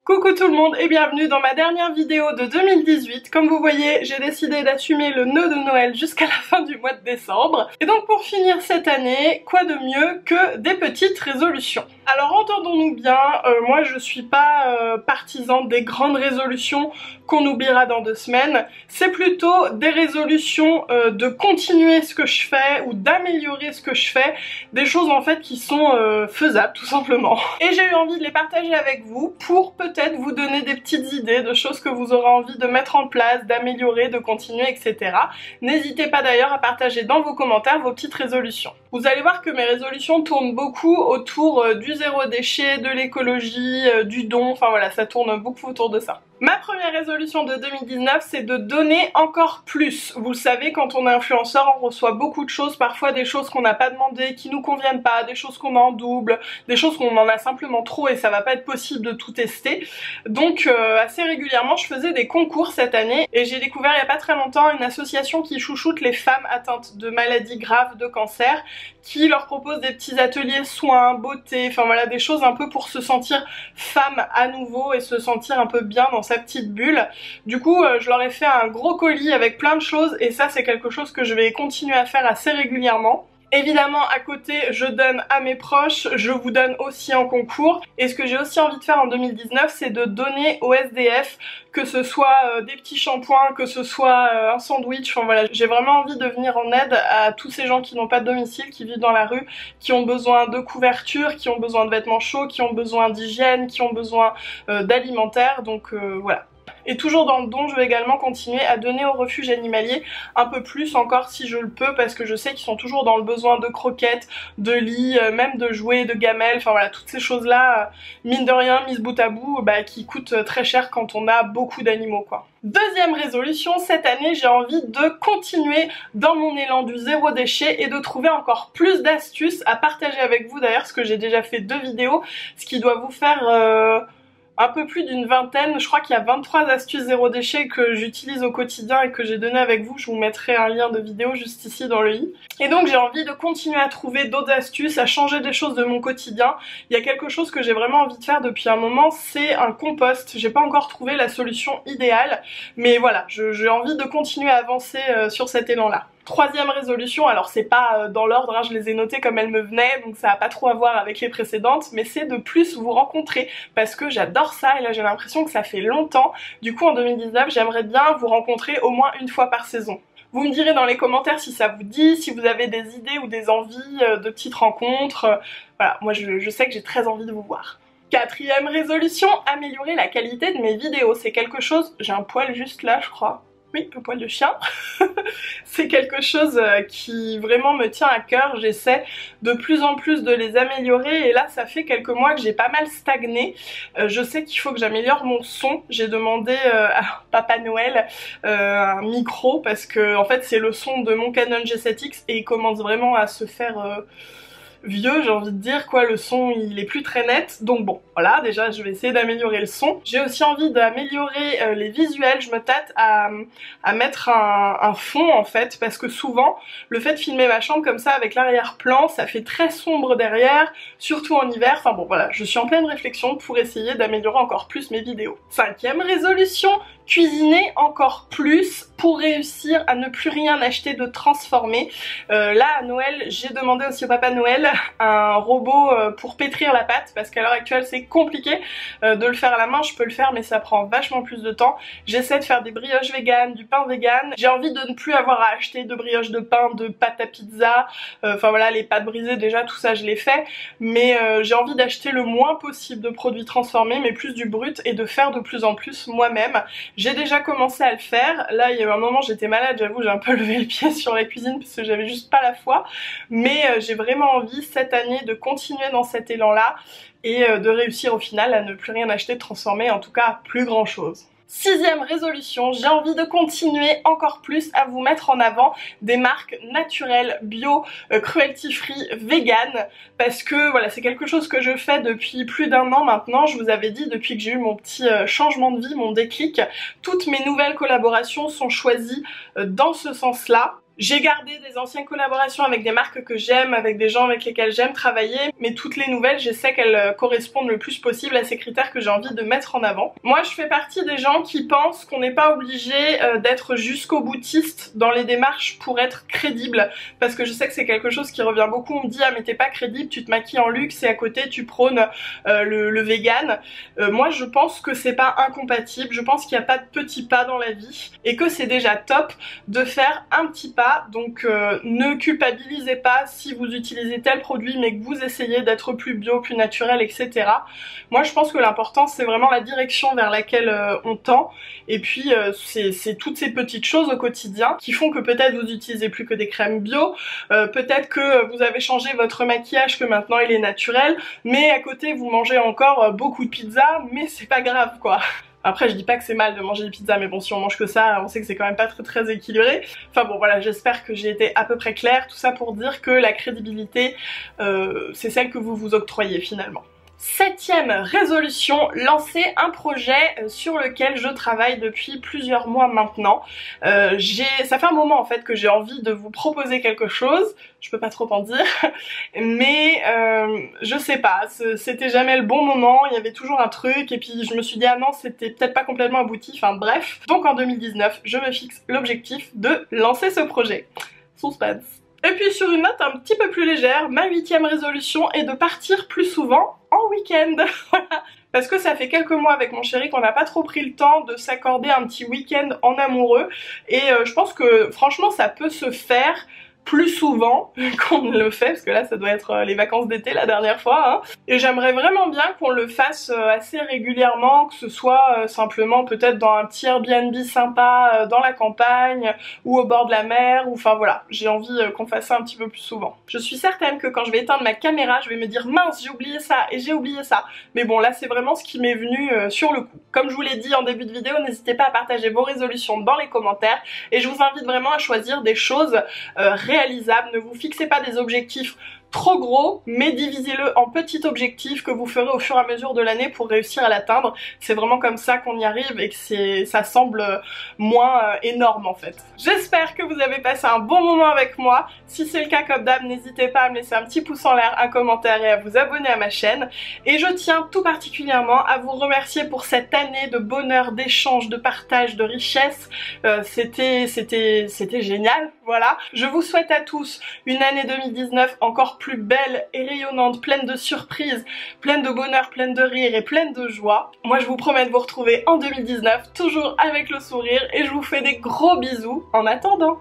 Coucou tout le monde et bienvenue dans ma dernière vidéo de 2018. Comme vous voyez, j'ai décidé d'assumer le nœud de Noël jusqu'à la fin du mois de décembre. Et donc pour finir cette année, quoi de mieux que des petites résolutions? Alors entendons-nous bien, moi je suis pas partisan des grandes résolutions qu'on oubliera dans 2 semaines. C'est plutôt des résolutions de continuer ce que je fais ou d'améliorer ce que je fais. Des choses en fait qui sont faisables tout simplement. Et j'ai eu envie de les partager avec vous pour peut-être vous donner des petites idées de choses que vous aurez envie de mettre en place, d'améliorer, de continuer, etc. N'hésitez pas d'ailleurs à partager dans vos commentaires vos petites résolutions. Vous allez voir que mes résolutions tournent beaucoup autour du zéro déchet, de l'écologie, du don, enfin voilà, ça tourne beaucoup autour de ça. Ma première résolution de 2019, c'est de donner encore plus. Vous le savez, quand on est influenceur, on reçoit beaucoup de choses, parfois des choses qu'on n'a pas demandé, qui nous conviennent pas, des choses qu'on a en double, des choses qu'on en a simplement trop et ça va pas être possible de tout tester. Donc assez régulièrement, je faisais des concours cette année et j'ai découvert il y a pas très longtemps une association qui chouchoute les femmes atteintes de maladies graves, de cancer, qui leur propose des petits ateliers soins, beauté, enfin voilà, des choses un peu pour se sentir femme à nouveau et se sentir un peu bien dans sa petite bulle. Du coup, je leur ai fait un gros colis avec plein de choses et ça c'est quelque chose que je vais continuer à faire assez régulièrement. Évidemment, à côté, je donne à mes proches, je vous donne aussi en concours. Et ce que j'ai aussi envie de faire en 2019, c'est de donner aux SDF, que ce soit des petits shampoings, que ce soit un sandwich, enfin voilà. J'ai vraiment envie de venir en aide à tous ces gens qui n'ont pas de domicile, qui vivent dans la rue, qui ont besoin de couverture, qui ont besoin de vêtements chauds, qui ont besoin d'hygiène, qui ont besoin d'alimentaire, donc voilà. Et toujours dans le don, je vais également continuer à donner au refuge animalier un peu plus encore si je le peux, parce que je sais qu'ils sont toujours dans le besoin de croquettes, de lits, même de jouets, de gamelles, enfin voilà, toutes ces choses là, mine de rien, mises bout à bout, qui coûtent très cher quand on a beaucoup d'animaux quoi. Deuxième résolution, cette année j'ai envie de continuer dans mon élan du zéro déchet et de trouver encore plus d'astuces à partager avec vous d'ailleurs, parce que j'ai déjà fait 2 vidéos, ce qui doit vous faire un peu plus d'une vingtaine, je crois qu'il y a 23 astuces zéro déchet que j'utilise au quotidien et que j'ai donné avec vous, je vous mettrai un lien de vidéo juste ici dans le i. Et donc j'ai envie de continuer à trouver d'autres astuces, à changer des choses de mon quotidien. Il y a quelque chose que j'ai vraiment envie de faire depuis un moment, c'est un compost. J'ai pas encore trouvé la solution idéale, mais voilà, j'ai envie de continuer à avancer sur cet élan-là. Troisième résolution, alors c'est pas dans l'ordre, hein, je les ai notées comme elles me venaient, donc ça a pas trop à voir avec les précédentes, mais c'est de plus vous rencontrer, parce que j'adore ça, et là j'ai l'impression que ça fait longtemps. Du coup en 2019, j'aimerais bien vous rencontrer au moins une fois par saison. Vous me direz dans les commentaires si ça vous dit, si vous avez des idées ou des envies de petites rencontres. Voilà, moi je sais que j'ai très envie de vous voir. Quatrième résolution, améliorer la qualité de mes vidéos. C'est quelque chose, j'ai un poil juste là je crois. Oui, un poil de chien. C'est quelque chose qui vraiment me tient à cœur. J'essaie de plus en plus de les améliorer et là ça fait quelques mois que j'ai pas mal stagné. Je sais qu'il faut que j'améliore mon son. J'ai demandé à Papa Noël un micro parce que en fait c'est le son de mon Canon G7X et il commence vraiment à se faire vieux, j'ai envie de dire quoi, le son il est plus très net, donc bon voilà, déjà je vais essayer d'améliorer le son. J'ai aussi envie d'améliorer les visuels, je me tâte à mettre un fond en fait, parce que souvent le fait de filmer ma chambre comme ça avec l'arrière-plan, ça fait très sombre derrière, surtout en hiver, enfin bon voilà, je suis en pleine réflexion pour essayer d'améliorer encore plus mes vidéos. Cinquième résolution, cuisiner encore plus pour réussir à ne plus rien acheter de transformé. Là à Noël, j'ai demandé aussi au Papa Noël un robot pour pétrir la pâte parce qu'à l'heure actuelle c'est compliqué de le faire à la main. Je peux le faire mais ça prend vachement plus de temps. J'essaie de faire des brioches véganes, du pain vegan. J'ai envie de ne plus avoir à acheter de brioches de pain, de pâte à pizza, enfin voilà, les pâtes brisées déjà tout ça je l'ai fait, mais j'ai envie d'acheter le moins possible de produits transformés mais plus du brut et de faire de plus en plus moi-même. J'ai déjà commencé à le faire. Là il y a eu un moment j'étais malade, j'avoue j'ai un peu levé le pied sur la cuisine parce que j'avais juste pas la foi, mais j'ai vraiment envie cette année de continuer dans cet élan là et de réussir au final à ne plus rien acheter de transformé, en tout cas plus grand chose. Sixième résolution, j'ai envie de continuer encore plus à vous mettre en avant des marques naturelles, bio, cruelty free, vegan, parce que voilà, c'est quelque chose que je fais depuis plus d'1 an maintenant. Je vous avais dit, depuis que j'ai eu mon petit changement de vie, mon déclic, toutes mes nouvelles collaborations sont choisies dans ce sens-là. J'ai gardé des anciennes collaborations avec des marques que j'aime, avec des gens avec lesquels j'aime travailler, mais toutes les nouvelles, j'essaie qu'elles correspondent le plus possible à ces critères que j'ai envie de mettre en avant. Moi, je fais partie des gens qui pensent qu'on n'est pas obligé d'être jusqu'au boutiste dans les démarches pour être crédible, parce que je sais que c'est quelque chose qui revient beaucoup. On me dit ah mais t'es pas crédible, tu te maquilles en luxe et à côté tu prônes le vegan. Moi, je pense que c'est pas incompatible. Je pense qu'il n'y a pas de petits pas dans la vie et que c'est déjà top de faire un petit pas. Donc ne culpabilisez pas si vous utilisez tel produit mais que vous essayez d'être plus bio, plus naturel, etc. Moi je pense que l'important c'est vraiment la direction vers laquelle on tend, et puis c'est toutes ces petites choses au quotidien qui font que peut-être vous utilisez plus que des crèmes bio, peut-être que vous avez changé votre maquillage, que maintenant il est naturel, mais à côté vous mangez encore beaucoup de pizza, mais c'est pas grave quoi. Après je dis pas que c'est mal de manger des pizzas, mais bon, si on mange que ça, on sait que c'est quand même pas très équilibré. Enfin bon voilà, j'espère que j'ai été à peu près claire. Tout ça pour dire que la crédibilité, c'est celle que vous vous octroyez finalement. 7e résolution, lancer un projet sur lequel je travaille depuis plusieurs mois maintenant. Ça fait un moment en fait que j'ai envie de vous proposer quelque chose, je peux pas trop en dire, mais je sais pas, c'était jamais le bon moment, il y avait toujours un truc, et puis je me suis dit ah non, c'était peut-être pas complètement abouti, enfin bref. Donc en 2019, je me fixe l'objectif de lancer ce projet. Suspense. Et puis sur une note un petit peu plus légère, ma 8e résolution est de partir plus souvent en week-end. Voilà. Parce que ça fait quelques mois avec mon chéri qu'on n'a pas trop pris le temps de s'accorder un petit week-end en amoureux, et je pense que franchement ça peut se faire plus souvent qu'on ne le fait, parce que là ça doit être les vacances d'été la dernière fois, hein. Et j'aimerais vraiment bien qu'on le fasse assez régulièrement, que ce soit simplement peut-être dans un petit Airbnb sympa dans la campagne ou au bord de la mer, ou enfin voilà, j'ai envie qu'on fasse ça un petit peu plus souvent. Je suis certaine que quand je vais éteindre ma caméra, je vais me dire mince, j'ai oublié ça et j'ai oublié ça, mais bon là c'est vraiment ce qui m'est venu sur le coup. Comme je vous l'ai dit en début de vidéo, n'hésitez pas à partager vos résolutions dans les commentaires, et je vous invite vraiment à choisir des choses réalisables. Ne vous fixez pas des objectifs trop gros, mais divisez-le en petits objectifs que vous ferez au fur et à mesure de l'année pour réussir à l'atteindre. C'est vraiment comme ça qu'on y arrive et que ça semble moins énorme en fait. J'espère que vous avez passé un bon moment avec moi. Si c'est le cas, comme d'hab, n'hésitez pas à me laisser un petit pouce en l'air, un commentaire et à vous abonner à ma chaîne. Et je tiens tout particulièrement à vous remercier pour cette année de bonheur, d'échange, de partage, de richesse. C'était génial, voilà. Je vous souhaite à tous une année 2019 encore plus belle et rayonnante, pleine de surprises, pleine de bonheur, pleine de rire et pleine de joie. Moi je vous promets de vous retrouver en 2019, toujours avec le sourire, et je vous fais des gros bisous en attendant.